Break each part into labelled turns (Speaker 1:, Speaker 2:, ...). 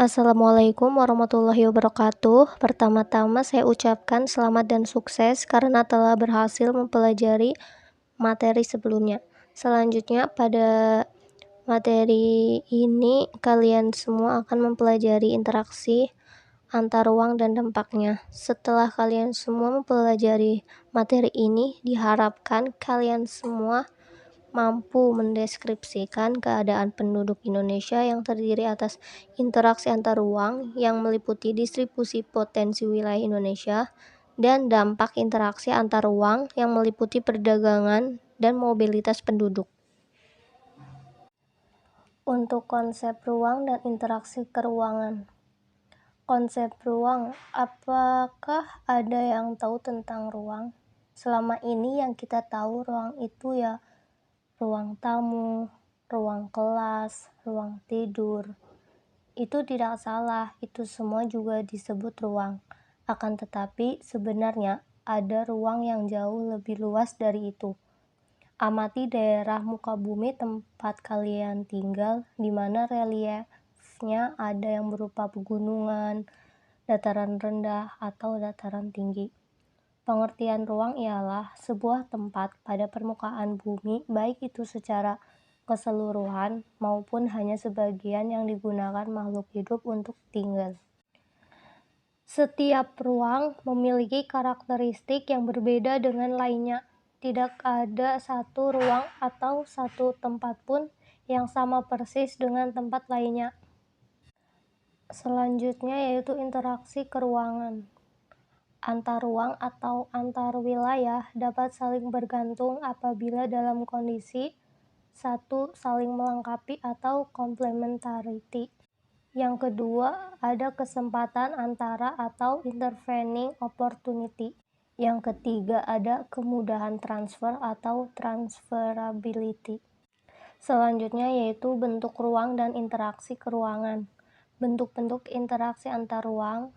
Speaker 1: Assalamualaikum warahmatullahi wabarakatuh. Pertama-tama saya ucapkan selamat dan sukses karena telah berhasil mempelajari materi sebelumnya. Selanjutnya pada materi ini kalian semua akan mempelajari interaksi antar ruang dan dampaknya. Setelah kalian semua mempelajari materi ini, diharapkan kalian semua mampu mendeskripsikan keadaan penduduk Indonesia yang terdiri atas interaksi antar ruang yang meliputi distribusi potensi wilayah Indonesia dan dampak interaksi antar ruang yang meliputi perdagangan dan mobilitas penduduk. Untuk konsep ruang dan interaksi keruangan. Konsep ruang, apakah ada yang tahu tentang ruang? Selama ini yang kita tahu ruang itu ya ruang tamu, ruang kelas, ruang tidur. Itu tidak salah, itu semua juga disebut ruang. Akan tetapi sebenarnya ada ruang yang jauh lebih luas dari itu. Amati daerah muka bumi tempat kalian tinggal, di mana reliefnya ada yang berupa pegunungan, dataran rendah, atau dataran tinggi. Pengertian ruang ialah sebuah tempat pada permukaan bumi, baik itu secara keseluruhan maupun hanya sebagian yang digunakan makhluk hidup untuk tinggal. Setiap ruang memiliki karakteristik yang berbeda dengan lainnya. Tidak ada satu ruang atau satu tempat pun yang sama persis dengan tempat lainnya. Selanjutnya yaitu interaksi keruangan. Antar ruang atau antar wilayah dapat saling bergantung apabila dalam kondisi satu saling melengkapi atau complementarity. Yang kedua, ada kesempatan antara atau intervening opportunity. Yang ketiga, ada kemudahan transfer atau transferability. Selanjutnya yaitu bentuk ruang dan interaksi keruangan. Bentuk-bentuk interaksi antar ruang,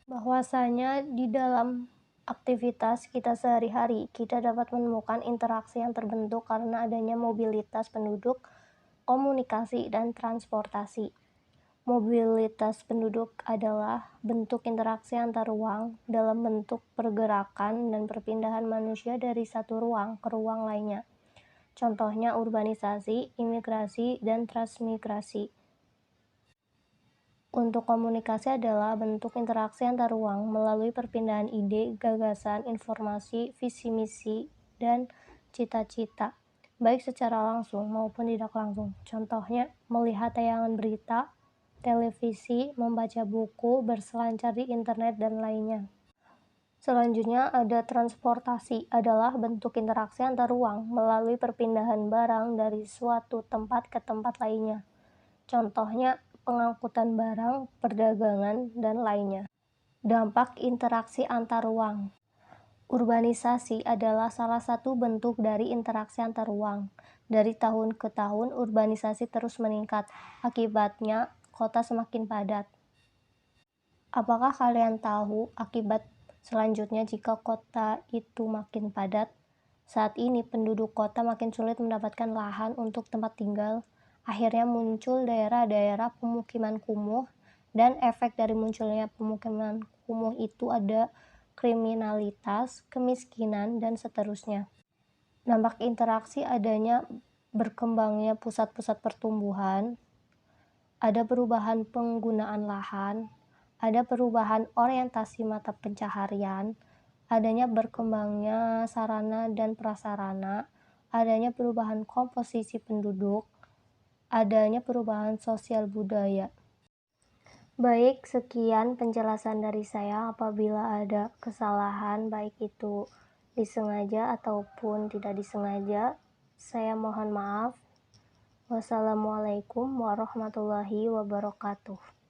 Speaker 1: bahwasanya di dalam aktivitas kita sehari-hari, kita dapat menemukan interaksi yang terbentuk karena adanya mobilitas penduduk, komunikasi, dan transportasi. Mobilitas penduduk adalah bentuk interaksi antar ruang dalam bentuk pergerakan dan perpindahan manusia dari satu ruang ke ruang lainnya. Contohnya urbanisasi, imigrasi, dan transmigrasi. Untuk komunikasi adalah bentuk interaksi antar ruang melalui perpindahan ide, gagasan, informasi, visi misi, dan cita-cita, baik secara langsung maupun tidak langsung. Contohnya, melihat tayangan berita, televisi, membaca buku, berselancar di internet, dan lainnya. Selanjutnya ada transportasi, adalah bentuk interaksi antar ruang melalui perpindahan barang dari suatu tempat ke tempat lainnya. Contohnya, pengangkutan barang, perdagangan, dan lainnya. Dampak interaksi antar ruang. Urbanisasi adalah salah satu bentuk dari interaksi antar ruang. Dari tahun ke tahun, urbanisasi terus meningkat. Akibatnya, kota semakin padat. Apakah kalian tahu akibat selanjutnya jika kota itu makin padat? Saat ini penduduk kota makin sulit mendapatkan lahan untuk tempat tinggal. Akhirnya muncul daerah-daerah pemukiman kumuh, dan efek dari munculnya pemukiman kumuh itu ada kriminalitas, kemiskinan, dan seterusnya. Dampak interaksi adanya berkembangnya pusat-pusat pertumbuhan, ada perubahan penggunaan lahan, ada perubahan orientasi mata pencaharian, adanya berkembangnya sarana dan prasarana, adanya perubahan komposisi penduduk, adanya perubahan sosial budaya. Baik, sekian penjelasan dari saya. Apabila ada kesalahan, baik itu disengaja ataupun tidak disengaja, saya mohon maaf. Wassalamualaikum warahmatullahi wabarakatuh.